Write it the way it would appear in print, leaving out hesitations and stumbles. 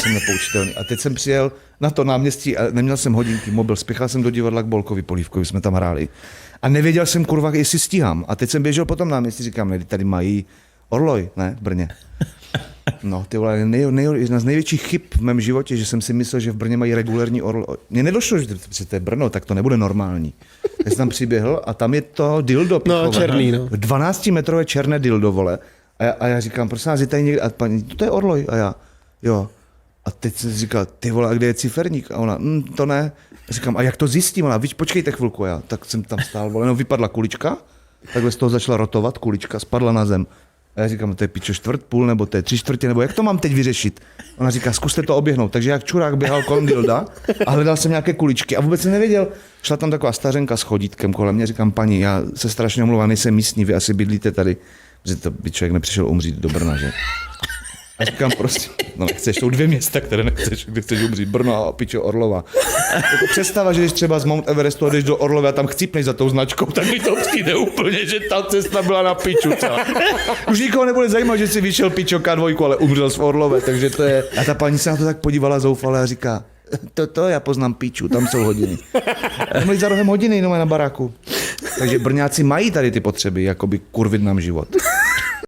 jsem nepoučitelný. A teď jsem přijel na to náměstí a neměl jsem hodinky, mobil, spěchal jsem do divadla k Bolkovi Polívkovi, jsme tam hráli. A nevěděl jsem, kurva, jestli stíhám. A teď jsem běžel po tom náměstí, říkám, ne, tady mají Orloj, ne, v Brně. No, ty vole, jedna z největších chyb v mém životě, že jsem si myslel, že v Brně mají regulérní Orloj. Mně nedošlo, že to je Brno, tak to nebude normální. Já jsem tam přiběhl a tam je to dildo. No, černý, no. 12-metrové černé dildo, vole. A já říkám, prosím vás, je tady někde, a paní, to je Orloj. A já, jo. A teď jsem říkal, ty vole, a kde je ciferník? A ona, to ne. A říkám, a jak to zjistím? Ona, víš, počkejte chvilku. Já, tak jsem tam stál, vole, no vypadla kulička, takhle z toho začala rotovat, kulička, spadla na zem. A já říkám, to je pičo čtvrt, půl, nebo to je 3/4, nebo jak to mám teď vyřešit? Ona říká, zkuste to oběhnout. Takže jak čurák běhal kolem dilda a hledal jsem nějaké kuličky a vůbec jsem nevěděl. Šla tam taková stařenka s chodítkem kolem mě, říkám, paní, já se strašně omlouvám, nejsem místní, vy asi bydlíte tady, že to by člověk nepřišel umřít do Brna, že? A říkám, prostě, no nechceš, jsou 2 města, které nechceš, kde chceš umřít, Brno a pičo Orlova. Jako představa, že když třeba z Mount Everestu jdeš do Orlova a tam chcípneš za tou značkou, tak mi to přijde úplně, že ta cesta byla na piču celá. Už nikoho nebude zajímat, že si vyšel pičo K2, ale umřel v Orlové, takže to je... A ta paní se na to tak podívala zoufale a říká, to já poznám piču, tam jsou hodiny. A byli za rohem hodiny jenom na baráku. Takže Brňáci mají tady ty potřeby, jakoby kurvit nám život.